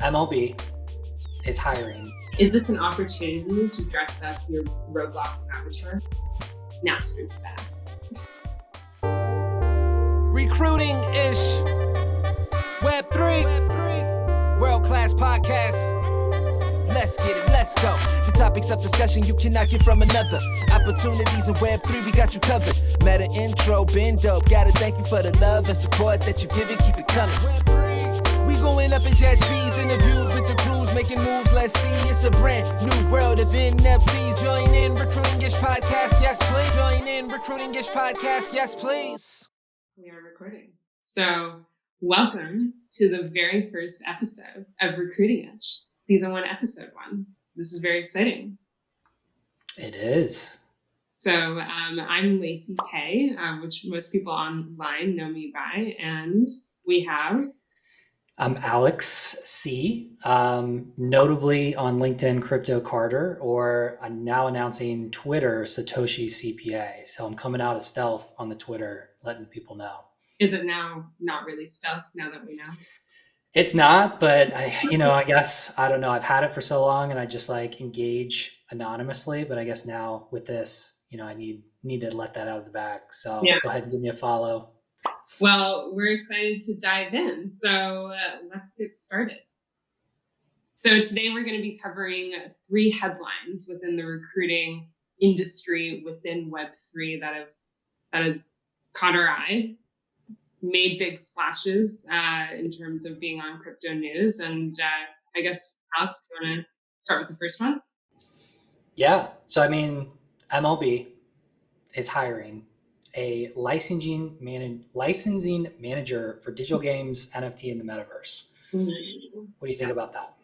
MLB is hiring. Is this an opportunity to dress up your Roblox avatar? Napster's back. Recruiting-ish. Web3. World-class podcast. Let's get it, let's go. The topics of discussion you cannot get from another. Opportunities in Web3, we got you covered. Metaintro, been dope. Gotta thank you for the love and support that you give it, keep it coming. We going up in jet speeds, interviews with the crews, making moves, let's see. It's a brand new world of NFTs. Join in Recruiting-ish podcast, yes please. Join in Recruiting-ish podcast, yes please. We are recording. So welcome to the very first episode of Recruiting-ish, Season 1, Episode 1. This is very exciting. It is. So I'm Lacey K, which most people online know me by, and we have... I'm Alex C, notably on LinkedIn, Crypto Carter, or I'm now announcing Twitter, Satoshi CPA. So I'm coming out of stealth on the Twitter, letting people know. Is it now not really stealth now that we know? It's not, but I guess, I don't know. I've had it for so long and I just like engage anonymously, but I guess now with this, I need to let that out of the bag. So Go ahead and give me a follow. Well, we're excited to dive in. So let's get started. So today we're going to be covering 3 headlines within the recruiting industry within Web3 that has caught our eye, made big splashes in terms of being on crypto news. And I guess, Alex, you want to start with the first one? Yeah. So, MLB is hiring a licensing manager for digital games, NFT, and the metaverse. Mm-hmm. What do you think about that?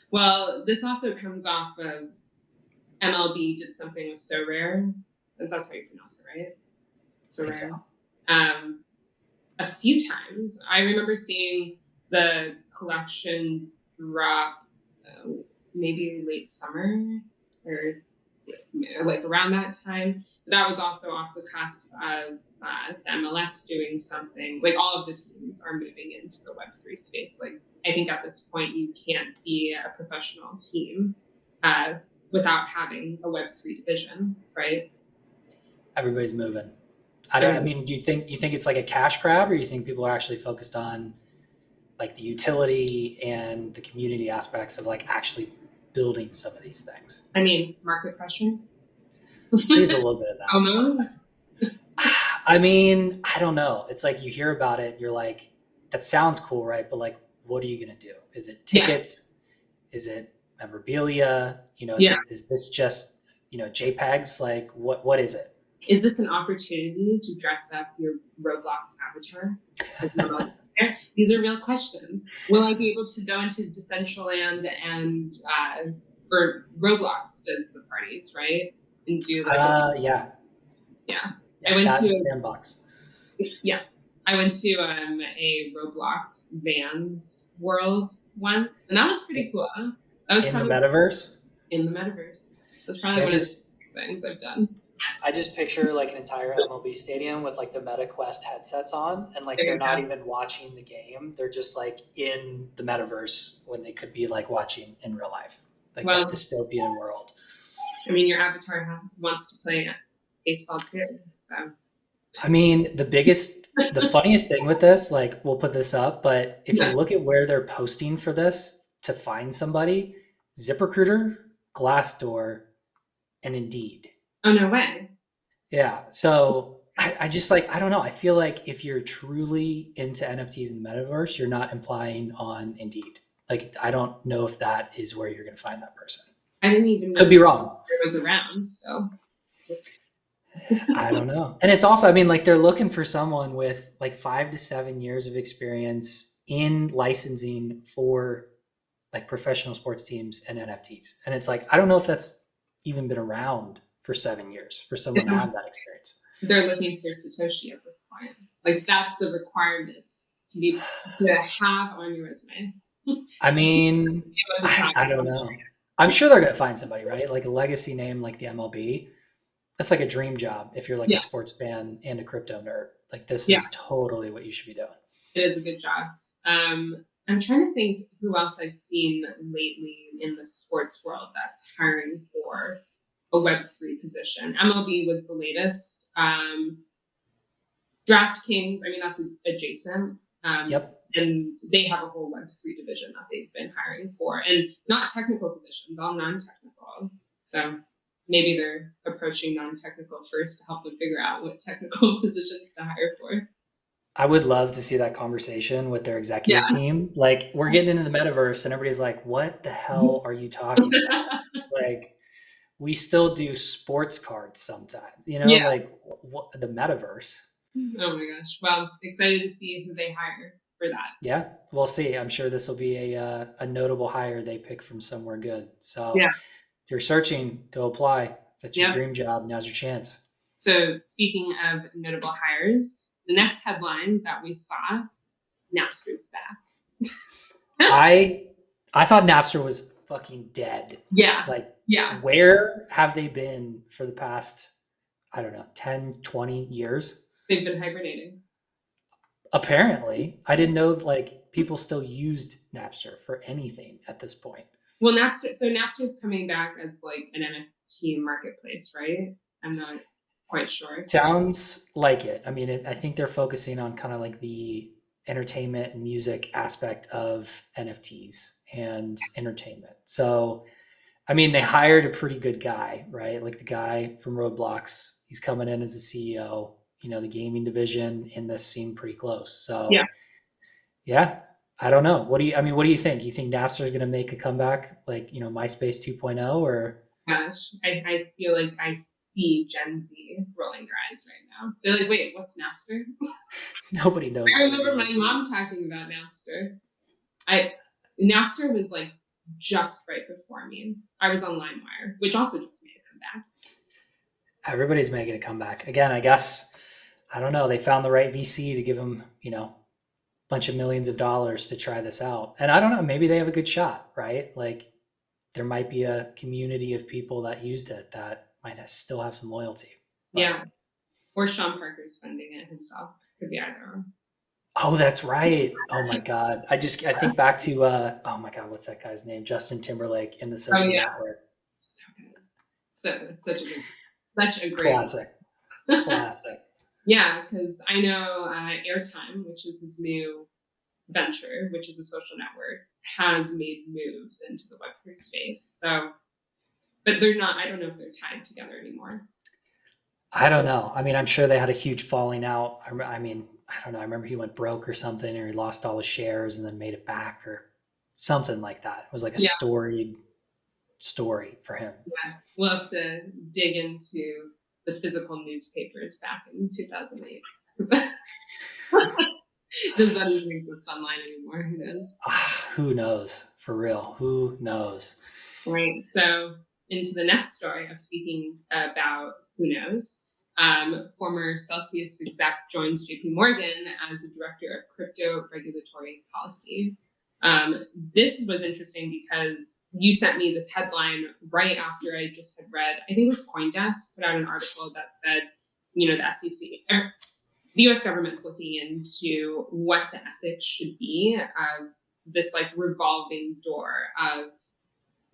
Well, this also comes off of MLB did something with So Rare. That's how you pronounce it, right? So Rare. So. A few times. I remember seeing the collection drop maybe late summer or like around that time. That was also off the cusp of the MLS doing something. Like all of the teams are moving into the Web3 space. Like I think at this point you can't be a professional team without having a Web3 division, right? Everybody's moving. Do you think it's like a cash grab, or you think people are actually focused on like the utility and the community aspects of like actually building some of these things? Market pressure. There's a little bit of that. FOMO? I don't know. It's like you hear about it, you're like, that sounds cool, right? But like, what are you going to do? Is it tickets? Yeah. Is it memorabilia? Is this just, JPEGs? Like, what is it? Is this an opportunity to dress up your Roblox avatar? These are real questions. Will I be able to go into Decentraland and or Roblox does the parties, right? And do like yeah. I went to a sandbox. Yeah. I went to a Roblox Vans world once, and that was pretty cool. That was in the metaverse? In the metaverse. That's probably one of the things I've done. I just picture like an entire MLB stadium with like the Meta Quest headsets on, and like they're not even watching the game. They're just like in the metaverse when they could be like watching in real life, like that dystopian world. Your avatar wants to play baseball too. So, the funniest thing with this, like we'll put this up, but if you look at where they're posting for this to find somebody, ZipRecruiter, Glassdoor, and Indeed. Oh, no way. Yeah. So I just like, I don't know. I feel like if you're truly into NFTs in the metaverse, you're not implying on Indeed. Like, I don't know if that is where you're going to find that person. I didn't even know. Could be wrong. It was around. So I don't know. And it's also, they're looking for someone with like 5 to 7 years of experience in licensing for like professional sports teams and NFTs. And it's like, I don't know if that's even been around for 7 years for someone to have that experience. They're looking for Satoshi at this point. Like that's the requirement to have on your resume. I don't know. I'm sure they're going to find somebody, right? Like a legacy name like the MLB. That's like a dream job if you're like a sports fan and a crypto nerd. Like this is totally what you should be doing. It is a good job. I'm trying to think who else I've seen lately in the sports world that's hiring for a Web3 position. MLB was the latest. DraftKings, I mean, that's adjacent. Yep. And they have a whole Web3 division that they've been hiring for, and not technical positions, all non-technical. So maybe they're approaching non-technical first to help them figure out what technical positions to hire for. I would love to see that conversation with their executive team. Like, we're getting into the metaverse and everybody's like, what the hell are you talking about? Like, we still do sports cards sometimes, like what, the metaverse. Oh my gosh. Well, excited to see who they hire for that. Yeah, we'll see. I'm sure this will be a notable hire they pick from somewhere good. So if you're searching, go apply. If it's your dream job, now's your chance. So speaking of notable hires, the next headline that we saw, Napster's back. I thought Napster was fucking dead. Yeah. Like, yeah. Where have they been for the past, I don't know, 10, 20 years? They've been hibernating. Apparently. I didn't know like people still used Napster for anything at this point. Well, Napster's coming back as like an NFT marketplace, right? I'm not quite sure. Sounds like it. I mean, I think they're focusing on kind of like the entertainment and music aspect of NFTs and entertainment. So, I mean, they hired a pretty good guy, right? Like the guy from Roblox, he's coming in as the CEO. The gaming division in this seemed pretty close. So, yeah, I don't know. What do you think? You think Napster is going to make a comeback like, MySpace 2.0 or? Gosh, I feel like I see Gen Z rolling their eyes right now. They're like, wait, what's Napster? Nobody knows. I remember my mom talking about Napster. Napster was like just right before me. I was on LimeWire, which also just made a comeback. Everybody's making a comeback. Again, I guess, I don't know. They found the right VC to give them, a bunch of millions of dollars to try this out. And I don't know, maybe they have a good shot, right? Like there might be a community of people that used it that might still have some loyalty. But, yeah. Or Sean Parker's funding it himself. Could be either. Oh, that's right. Oh my God. I think back to, oh my God, what's that guy's name? Justin Timberlake in the Social Network. So good. Such a great classic. Classic. Yeah, because I know Airtime, which is his new venture, which is a social network, has made moves into the Web3 space. So, but they're not, I don't know if they're tied together anymore. I don't know. I mean, I'm sure they had a huge falling out. I mean, I don't know. I remember he went broke or something, or he lost all his shares and then made it back or something like that. It was like a storied story for him. Yeah, we'll have to dig into the physical newspapers back in 2008. Does that even exist online anymore? Who knows? Who knows? For real. Who knows? Right. So into the next story of speaking about who knows. Former Celsius exec joins JP Morgan as a director of crypto regulatory policy. This was interesting because you sent me this headline right after I just had read, I think it was CoinDesk put out an article that said, the SEC, the US government's looking into what the ethics should be of this like revolving door of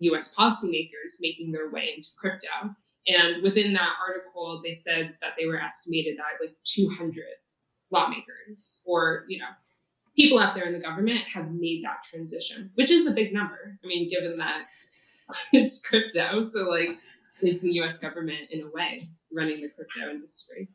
US policymakers making their way into crypto. And within that article, they said that they were estimated that like 200 lawmakers or, people out there in the government have made that transition, which is a big number. I mean, given that it's crypto. So like, is the US government in a way running the crypto industry?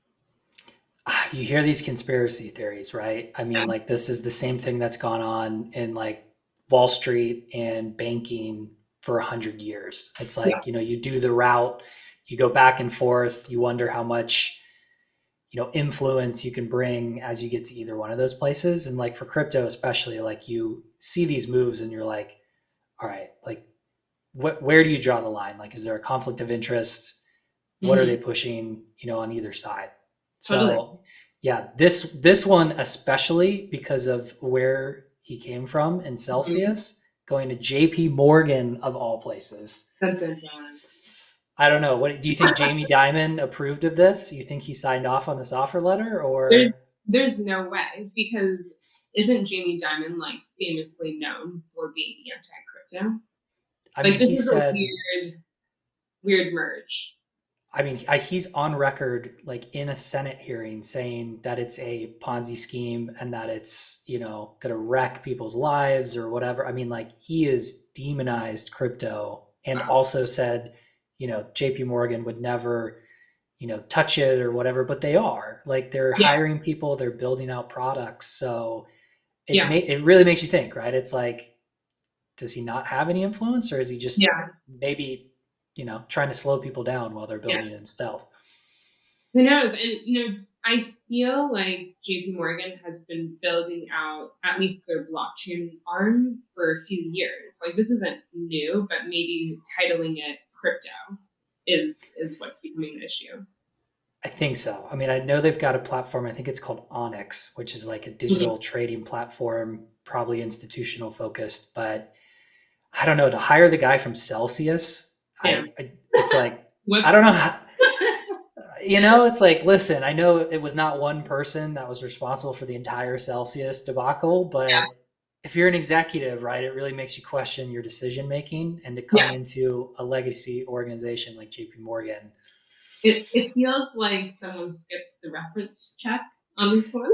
You hear these conspiracy theories, right? I mean, like this is the same thing that's gone on in like Wall Street and banking for 100 years. It's like, you do the route, you go back and forth, you wonder how much, influence you can bring as you get to either one of those places. And like for crypto, especially, like you see these moves and you're like, all right, like where do you draw the line? Like, is there a conflict of interest? What are they pushing, on either side? So yeah, this one, especially because of where he came from in Celsius, going to JP Morgan of all places. I don't know. What do you think? Jamie Dimon approved of this? You think he signed off on this offer letter, or there's no way, because isn't Jamie Dimon like famously known for being anti-crypto? I Like mean, this he is a said, weird merge. I mean, he's on record, like in a Senate hearing, saying that it's a Ponzi scheme and that it's, going to wreck people's lives or whatever. I mean, like he has demonized crypto and Wow. also said, JP Morgan would never, touch it or whatever, but they are. Like they're Yeah. hiring people, they're building out products. So Yeah. it really makes you think, right? It's like, does he not have any influence, or is he just Yeah. maybe, trying to slow people down while they're Yeah. building it in stealth? Who knows? And I feel like JP Morgan has been building out at least their blockchain arm for a few years. Like this isn't new, but maybe titling it crypto is what's becoming the issue. I think so. I mean, I know they've got a platform. I think it's called Onyx, which is like a digital trading platform, probably institutional focused. But I don't know. To hire the guy from Celsius, Yeah. it's like Whoops. I don't know. How, it's like, listen, I know it was not one person that was responsible for the entire Celsius debacle, but if you're an executive, right, it really makes you question your decision making, and to come into a legacy organization like JP Morgan. It feels like someone skipped the reference check on this one.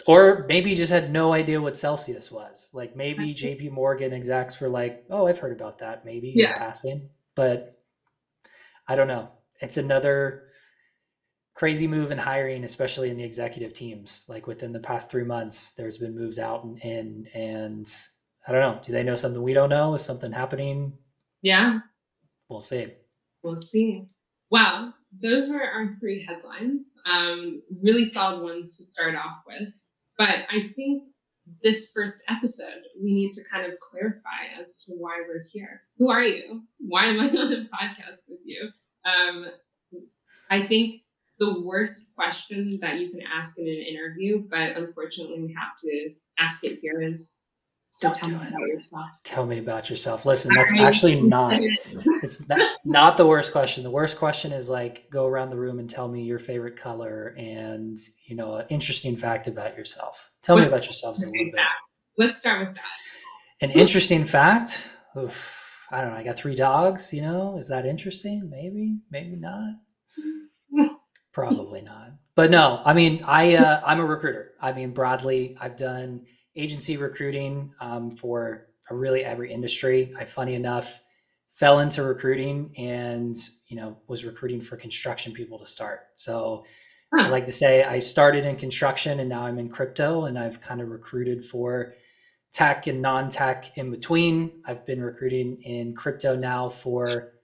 Or maybe just had no idea what Celsius was. Like maybe JP Morgan execs were like, oh, I've heard about that, maybe in passing. But I don't know. It's another crazy move in hiring, especially in the executive teams. Like within the past 3 months, there's been moves out and in. And I don't know. Do they know something we don't know? Is something happening? Yeah. We'll see. We'll see. Well, those were our 3 headlines. Really solid ones to start off with. But I think this first episode, we need to kind of clarify as to why we're here. Who are you? Why am I on a podcast with you? I think the worst question that you can ask in an interview, but unfortunately we have to ask it here, is, so tell me about yourself. Tell me about yourself. Listen, that's actually not, it's not the worst question. The worst question is like, go around the room and tell me your favorite color and, an interesting fact about yourself. Tell me about yourselves a little bit. Let's start with that. An interesting fact? Oof, I don't know. I got 3 dogs, is that interesting? Maybe not. Probably not. But no, I mean, I'm a recruiter. I mean, broadly, I've done agency recruiting for really every industry. I, funny enough, fell into recruiting and, was recruiting for construction people to start. So I like to say I started in construction and now I'm in crypto, and I've kind of recruited for tech and non-tech in between. I've been recruiting in crypto now for,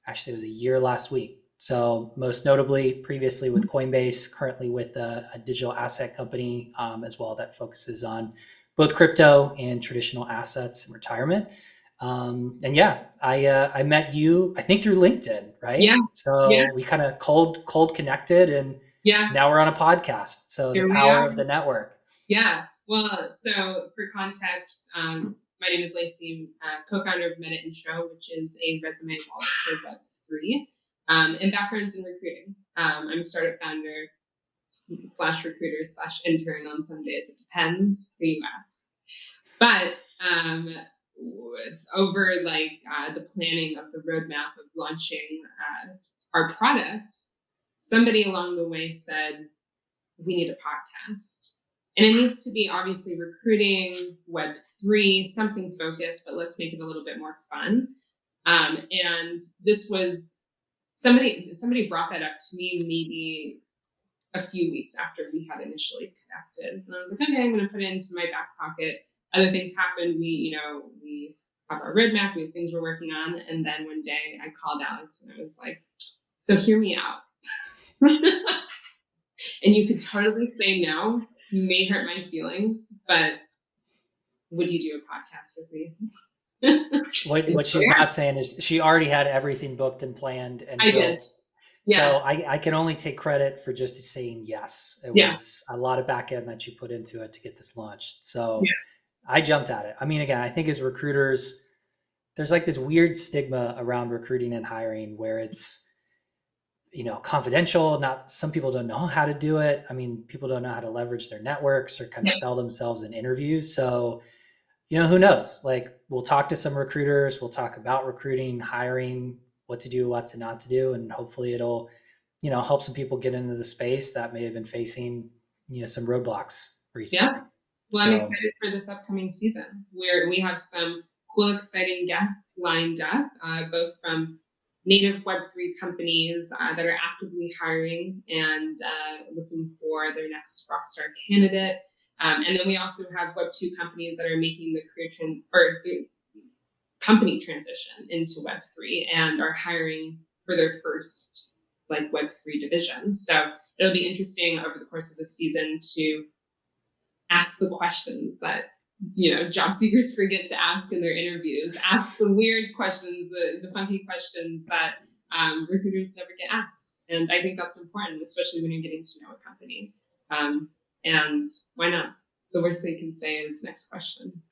actually it was a year last week. So most notably previously with Coinbase, currently with a digital asset company as well that focuses on both crypto and traditional assets and retirement. And yeah, I met you, I think through LinkedIn, right? Yeah. So we kind of cold connected, and now we're on a podcast. So the power of the network. Yeah. Well, so for context, my name is Lacey, co-founder of Metaintro, which is a resume wallet for Web3, and backgrounds in recruiting. I'm a startup founder / recruiter / intern on some days. It depends who you ask. But over the planning of the roadmap of launching our product, somebody along the way said, we need a podcast. And it needs to be obviously recruiting, Web3, something focused, but let's make it a little bit more fun. And this was somebody brought that up to me maybe a few weeks after we had initially connected. And I was like, okay, I'm going to put it into my back pocket. Other things happened. We have our roadmap, we have things we're working on. And then one day I called Alex and I was like, so hear me out. And you could totally say no. You may hurt my feelings, but would you do a podcast with me? What she's not saying is she already had everything booked and planned and built. Did. Yeah. So I can only take credit for just saying yes. It was a lot of back end that you put into it to get this launched. So I jumped at it. I mean, again, I think as recruiters, there's like this weird stigma around recruiting and hiring where it's confidential. Not some people don't know how to do it. I mean, people don't know how to leverage their networks or kind of Yeah. sell themselves in interviews. So, who knows? Like, we'll talk to some recruiters, we'll talk about recruiting, hiring, what to do, what to not to do, and hopefully it'll, help some people get into the space that may have been facing, some roadblocks Yeah. recently. Well, I'm So, excited for this upcoming season where we have some cool, exciting guests lined up, both from native Web3 companies that are actively hiring and looking for their next rockstar candidate. And then we also have Web2 companies that are making the the company transition into Web3 and are hiring for their first like Web3 division. So it'll be interesting over the course of the season to ask the questions that job seekers forget to ask in their interviews. Ask the weird questions, the funky questions that recruiters never get asked. And I think that's important, especially when you're getting to know a company. And why not? The worst they can say is next question.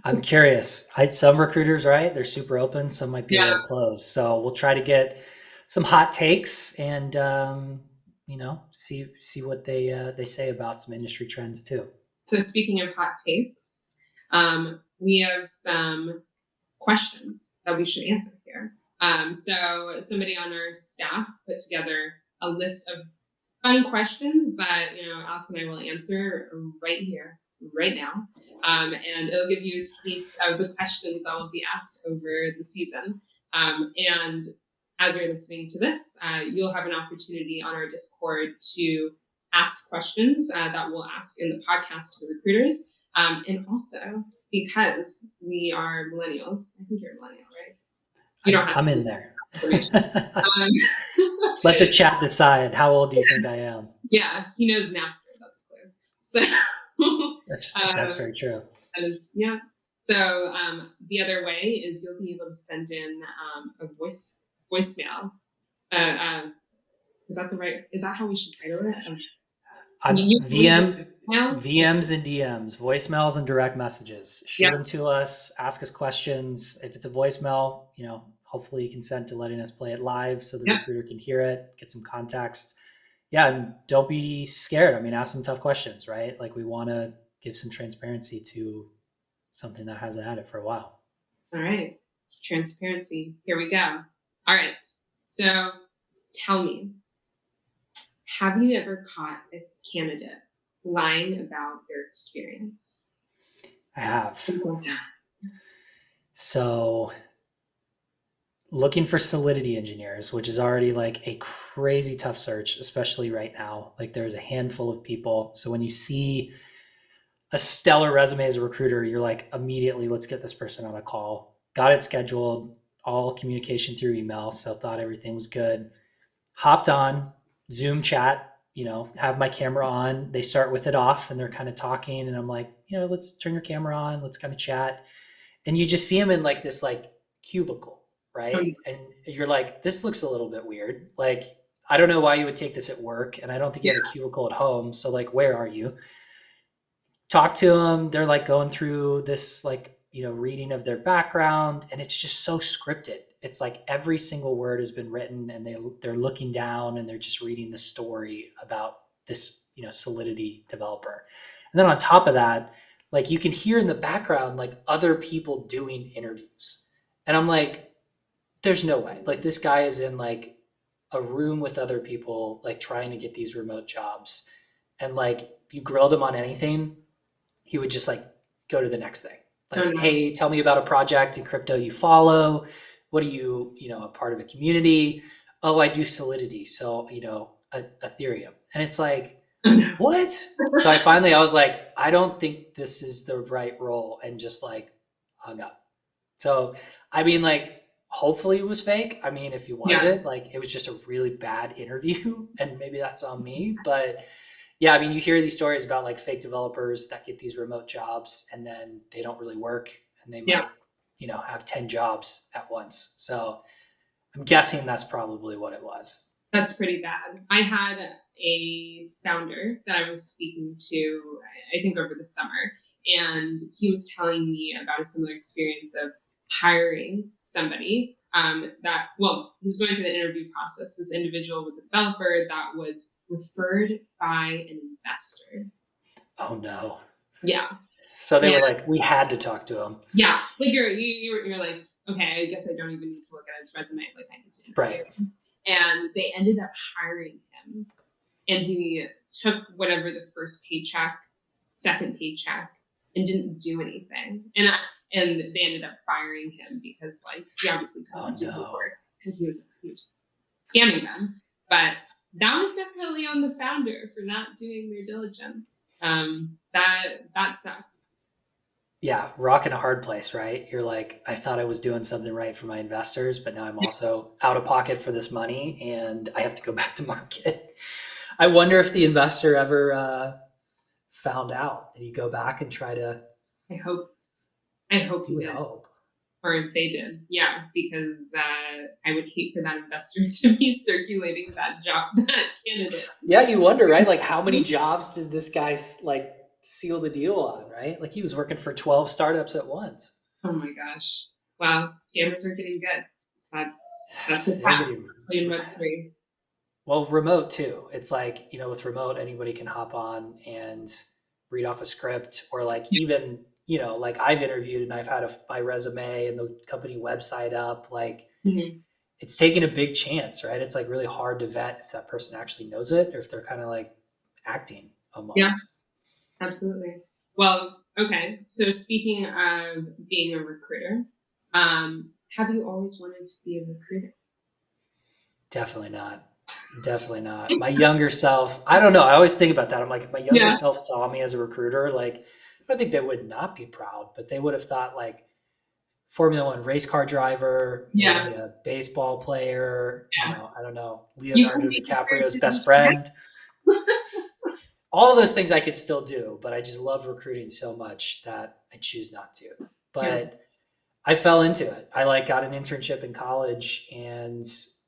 I'm curious. Some recruiters, right? They're super open. Some might be a Yeah. little closed. So we'll try to get some hot takes and see what they say about some industry trends too. So speaking of hot takes, we have some questions that we should answer here. So somebody on our staff put together a list of fun questions that Alex and I will answer right here, right now, and it'll give you a taste of the questions that will be asked over the season. And as you're listening to this, you'll have an opportunity on our Discord to ask questions that we'll ask in the podcast to the recruiters, and also because we are millennials. I think you're a millennial, right? You don't have I'm to in use there. information. Let the chat decide. How old do you think I am? Yeah, he knows Napster. That's clear. So That's very true. that is, yeah. So the other way is you'll be able to send in a voicemail. Is that the right? Is that how we should title it? VMs and DMs, voicemails and direct messages. Shoot Yeah. them to us. Ask us questions. If it's a voicemail, hopefully you consent to letting us play it live so the Yeah. recruiter can hear it, get some context. Yeah, and don't be scared. I mean, ask some tough questions, right? Like, we want to give some transparency to something that hasn't had it for a while. All right. Transparency. Here we go. All right. So tell me, have you ever caught a candidate lying about their experience? I have. So, looking for Solidity engineers, which is already like a crazy tough search, especially right now. Like, there's a handful of people. So when you see a stellar resume as a recruiter, you're like, immediately, let's get this person on a call. Got it scheduled, all communication through email. So thought everything was good. Hopped on Zoom chat, have my camera on. They start with it off and they're kind of talking. And I'm like, let's turn your camera on. Let's kind of chat. And you just see them in like this like cubicle, right? And you're like, this looks a little bit weird. Like, I don't know why you would take this at work. And I don't think you have a cubicle at home. So like, where are you? Talk to them. They're like going through this like, reading of their background. And it's just so scripted. It's like every single word has been written and they're looking down and they're just reading the story about this, Solidity developer. And then on top of that, like, you can hear in the background, like, other people doing interviews. And I'm like, there's no way. Like, this guy is in like a room with other people, like, trying to get these remote jobs. And like, if you grilled him on anything, he would just like go to the next thing. Like, hey, tell me about a project in crypto you follow. What are you, a part of a community? Oh, I do Solidity. So, Ethereum. And it's like, what? So I was like, I don't think this is the right role, and just like hung up. So, I mean, like, hopefully it was fake. I mean, if it wasn't, like, it was just a really bad interview and maybe that's on me. But yeah, I mean, you hear these stories about like fake developers that get these remote jobs and then they don't really work and they might, have 10 jobs at once. So I'm guessing that's probably what it was. That's pretty bad. I had a founder that I was speaking to, I think over the summer, and he was telling me about a similar experience of hiring somebody he was going through the interview process. This individual was a developer that was referred by an investor. Oh no. Yeah. So they were like, we had to talk to him. Yeah. Like you're like, okay, I guess I don't even need to look at his resume. Like I need to interview him. And they ended up hiring him. And he took whatever the first paycheck, second paycheck, and didn't do anything. And they ended up firing him because like he obviously couldn't do the work because he was scamming them. But that was definitely on the founder for not doing their diligence. That sucks. Yeah, rock in a hard place, right? You're like, I thought I was doing something right for my investors, but now I'm also out of pocket for this money and I have to go back to market. I wonder if the investor ever found out. Did he go back and try to? I hope he did. Hope. Or if they did, yeah, because I would hate for that investor to be circulating that candidate. Yeah, you wonder, right? Like, how many jobs did this guy like seal the deal on, right? Like, he was working for 12 startups at once. Oh my gosh! Wow, scammers are getting good. That's the path. Playing Web3. Well, remote too. It's like, with remote, anybody can hop on and read off a script, or like even, like I've interviewed and I've had my resume and the company website up. Like, it's taking a big chance, right? It's like really hard to vet if that person actually knows it or if they're kind of like acting almost. Yeah, absolutely. Well, okay. So speaking of being a recruiter, have you always wanted to be a recruiter? Definitely not. My younger self, I don't know. I always think about that. I'm like, if my younger self saw me as a recruiter, like, I don't think they would not be proud, but they would have thought like Formula One race car driver, maybe a baseball player, I don't know, Leonardo DiCaprio's best friend. All of those things I could still do, but I just love recruiting so much that I choose not to. But I fell into it. I got an internship in college, and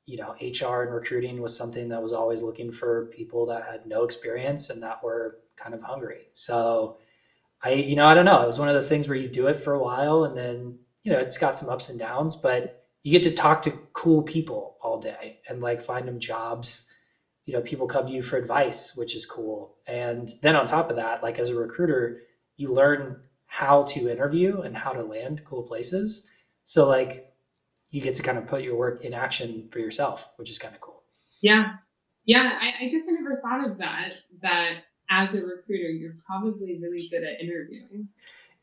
HR and recruiting was something that was always looking for people that had no experience and that were kind of hungry. So I don't know. It was one of those things where you do it for a while and then, it's got some ups and downs, but you get to talk to cool people all day and find them jobs. People come to you for advice, which is cool. And then on top of that, as a recruiter, you learn how to interview and how to land cool places. So you get to kind of put your work in action for yourself, which is kind of cool. Yeah. Yeah. I just never thought of that as a recruiter, you're probably really good at interviewing.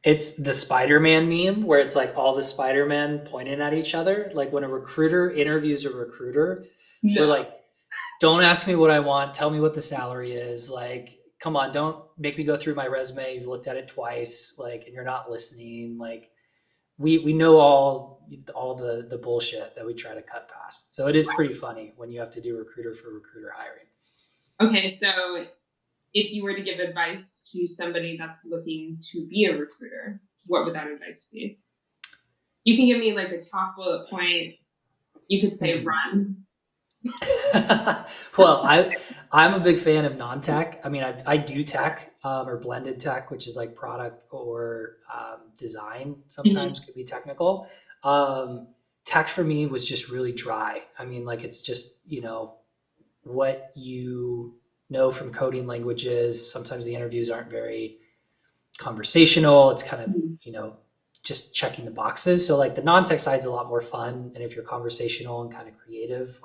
It's the Spider-Man meme where it's all the Spider-Men pointing at each other. When a recruiter interviews a recruiter, we're don't ask me what I want. Tell me what the salary is. Come on, don't make me go through my resume. You've looked at it twice, and you're not listening. We know all the bullshit that we try to cut past. So it is pretty funny when you have to do recruiter for recruiter hiring. Okay, so if you were to give advice to somebody that's looking to be a recruiter, what would that advice be? You can give me a top bullet point. You could say run. Well, I'm a big fan of non-tech. I mean, I do tech or blended tech, which is product or design sometimes could be technical. Tech for me was just really dry. I mean, it's just, what you know from coding languages. Sometimes the interviews aren't very conversational. It's kind of, just checking the boxes. So the non-tech side is a lot more fun. And if you're conversational and kind of creative,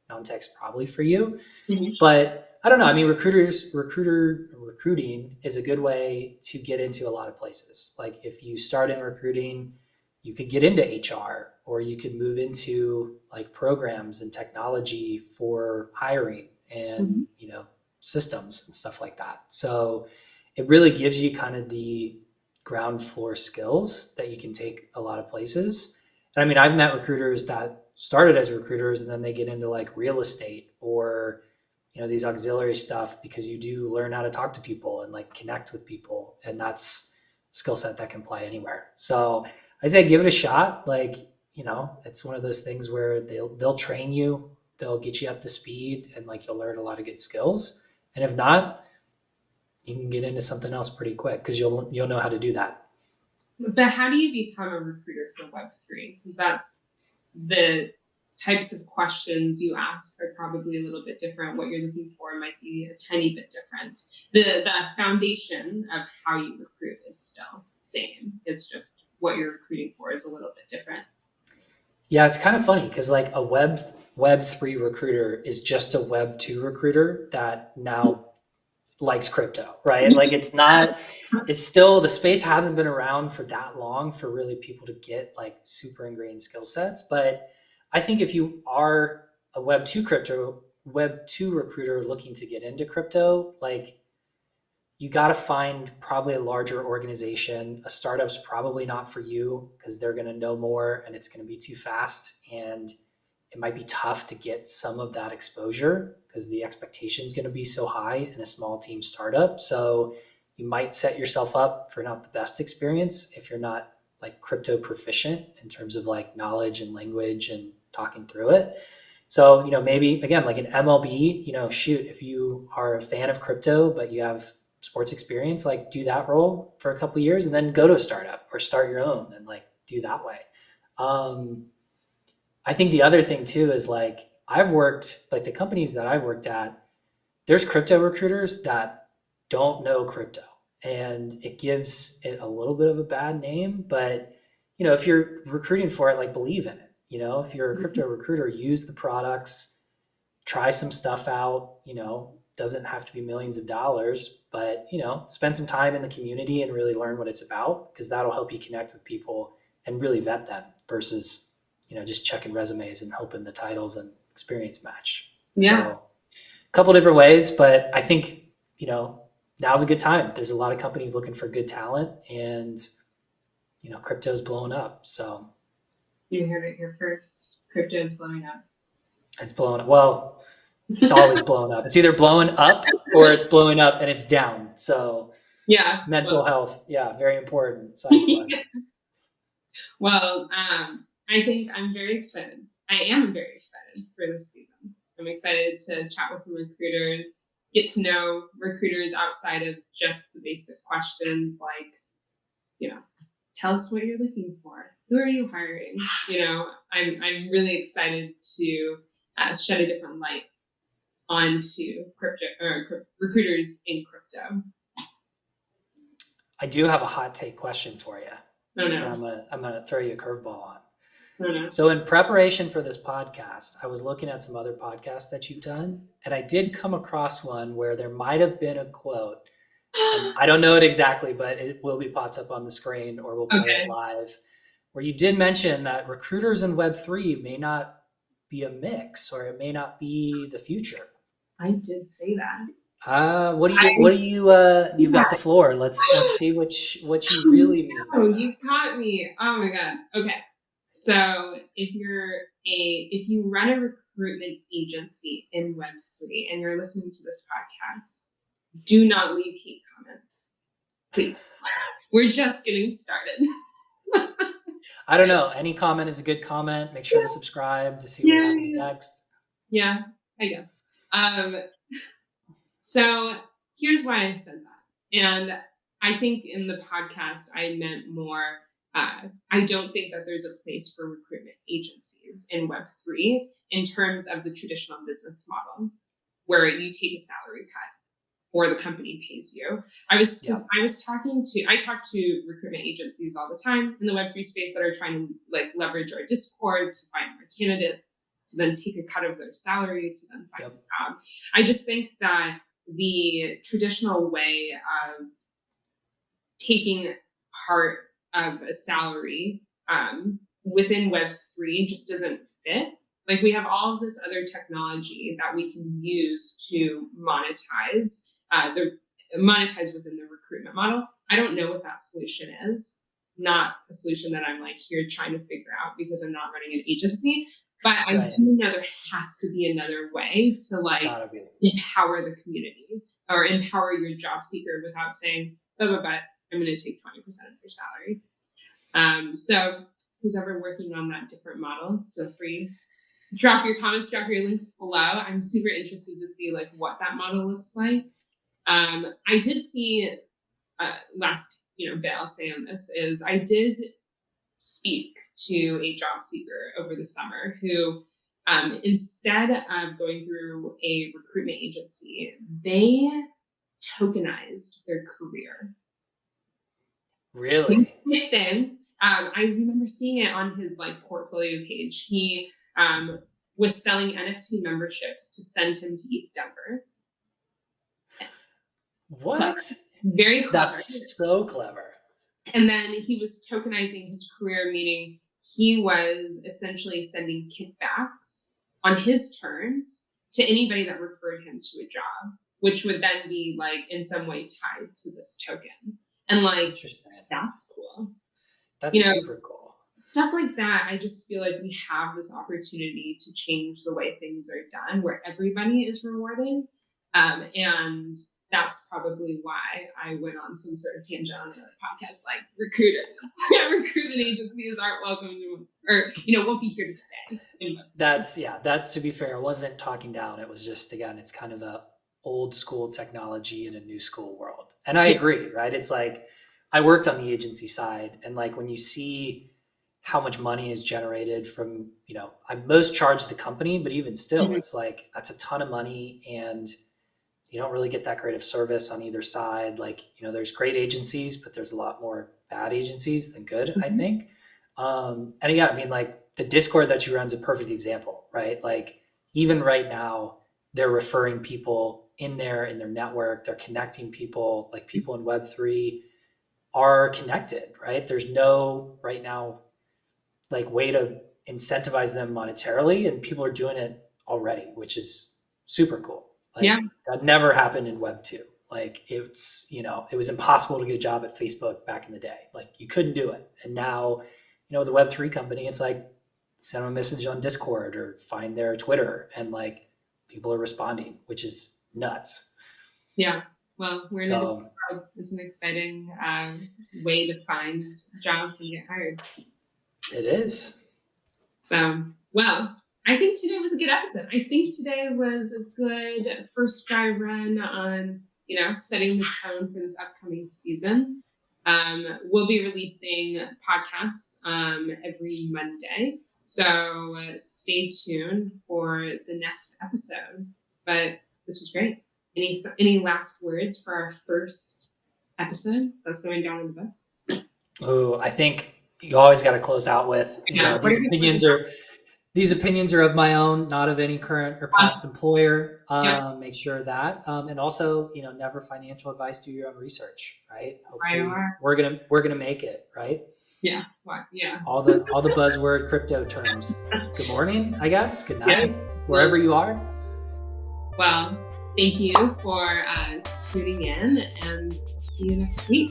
non-tech's probably for you. But I don't know. I mean, recruiting is a good way to get into a lot of places. If you start in recruiting, you could get into HR, or you could move into programs and technology for hiring and, systems and stuff like that. So it really gives you kind of the ground floor skills that you can take a lot of places. And I mean, I've met recruiters that started as recruiters and then they get into real estate or, these auxiliary stuff, because you do learn how to talk to people and connect with people. And that's a skill set that can apply anywhere. So I say, give it a shot. It's one of those things where they'll train you, they'll get you up to speed, and you'll learn a lot of good skills. And if not, you can get into something else pretty quick because you'll know how to do that. But how do you become a recruiter for Web3? Because the types of questions you ask are probably a little bit different. What you're looking for might be a tiny bit different. The foundation of how you recruit is still same. It's just what you're recruiting for is a little bit different. Yeah, it's kind of funny because like a Web3 recruiter is just a Web2 recruiter that now likes crypto, right? Like it's not, it's still, the space hasn't been around for that long for really people to get like super ingrained skill sets. But I think if you are a Web2 recruiter looking to get into crypto, like you got to find probably a larger organization. A startup's probably not for you because they're going to know more and it's going to be too fast. And it might be tough to get some of that exposure because the expectation is going to be so high in a small team startup. So you might set yourself up for not the best experience if you're not like crypto proficient in terms of like knowledge and language and talking through it. So, maybe again, like an MLB, shoot, if you are a fan of crypto, but you have sports experience, like do that role for a couple of years and then go to a startup or start your own and like do that way. I think the other thing too is like the companies that I've worked at, there's crypto recruiters that don't know crypto and it gives it a little bit of a bad name. But, if you're recruiting for it, like believe in it. If you're a crypto recruiter, use the products, try some stuff out, doesn't have to be millions of dollars, but, spend some time in the community and really learn what it's about because that'll help you connect with people and really vet them versus just checking resumes and hoping the titles and experience match. Yeah. So a couple different ways, but I think, now's a good time. There's a lot of companies looking for good talent and, crypto's blowing up. So you heard it here first. Crypto is blowing up. It's blowing up. Well, it's always blowing up. It's either blowing up or it's blowing up and it's down. So yeah, mental health. Yeah. Very important. Side plug. Well, I think I'm very excited. I am very excited for this season. I'm excited to chat with some recruiters, get to know recruiters outside of just the basic questions like, tell us what you're looking for. Who are you hiring? I'm really excited to shed a different light onto crypto or recruiters in crypto. I do have a hot take question for you. Oh, no. And I'm gonna throw you a curveball on. Oh, no. So in preparation for this podcast, I was looking at some other podcasts that you've done, and I did come across one where there might have been a quote. I don't know it exactly, but it will be popped up on the screen or we'll play it live, where you did mention that recruiters in Web3 may not be a mix or it may not be the future. I did say that. You've got the floor. Let's see what you really mean. Oh, you caught me. Oh my God. Okay. So if you run a recruitment agency in Web3 and you're listening to this podcast, do not leave hate comments. Please. We're just getting started. I don't know. Any comment is a good comment. Make sure to subscribe to see what happens next. Yeah, I guess. So here's why I said that. And I think in the podcast, I meant more, I don't think that there's a place for recruitment agencies in Web3 in terms of the traditional business model where you take a salary cut or the company pays you. I talk to recruitment agencies all the time in the Web3 space that are trying to like leverage our Discord to find more candidates, to then take a cut of their salary to then find a job. I just think that the traditional way of taking part of a salary within Web3 just doesn't fit. Like we have all of this other technology that we can use to monetize within the recruitment model. I don't know what that solution is. Not a solution that I'm like here trying to figure out because I'm not running an agency. But I do know there has to be another way to like empower the community or empower your job seeker without saying, but I'm going to take 20% of your salary. So who's ever working on that different model, feel free. Drop your comments, drop your links below. I'm super interested to see like what that model looks like. I did see last bit I'll say on this is I did speak to a job seeker over the summer who, instead of going through a recruitment agency, they tokenized their career. Really? I remember seeing it on his like portfolio page. He was selling NFT memberships to send him to ETH Denver. What? Clever. Very clever. That's so clever. And then he was tokenizing his career, meaning he was essentially sending kickbacks on his terms to anybody that referred him to a job, which would then be like in some way tied to this token. And like, that's cool. That's super cool. Stuff like that, I just feel like we have this opportunity to change the way things are done, where everybody is rewarded. And that's probably why I went on some sort of tangent on another podcast, like recruitment agencies aren't welcome to, or, won't be here to stay. That's to be fair, it wasn't talking down. It was just, again, it's kind of a old school technology in a new school world. And I agree, right? It's like, I worked on the agency side, and like when you see how much money is generated from, I most charge the company, but even still, it's like, that's a ton of money, and you don't really get that great of service on either side. Like, there's great agencies, but there's a lot more bad agencies than good, I think. And yeah, I mean, like the Discord that you run is a perfect example, right? Like even right now, they're referring people in their network, they're connecting people, like people in Web3 are connected, right? There's no right now like way to incentivize them monetarily, and people are doing it already, which is super cool. Like that never happened in Web 2. Like it's, it was impossible to get a job at Facebook back in the day. Like you couldn't do it. And now, the Web 3 company, it's like send them a message on Discord or find their Twitter, and like people are responding, which is nuts. Yeah. Well, we're in a world. It's an exciting way to find jobs and get hired. It is. So, well, I think today was a good episode. I think today was a good first dry run on, setting the tone for this upcoming season. We'll be releasing podcasts every Monday. So stay tuned for the next episode. But this was great. Any last words for our first episode that's going down in the books? Oh, I think you always got to close out with, these opinions are of my own, not of any current or past employer. Make sure of that. And also, never financial advice, do your own research, right? Hopefully we're gonna make it, right? Yeah. Yeah. All the buzzword crypto terms. Good morning, I guess. Good night, wherever you are. Well, thank you for tuning in, and we'll see you next week.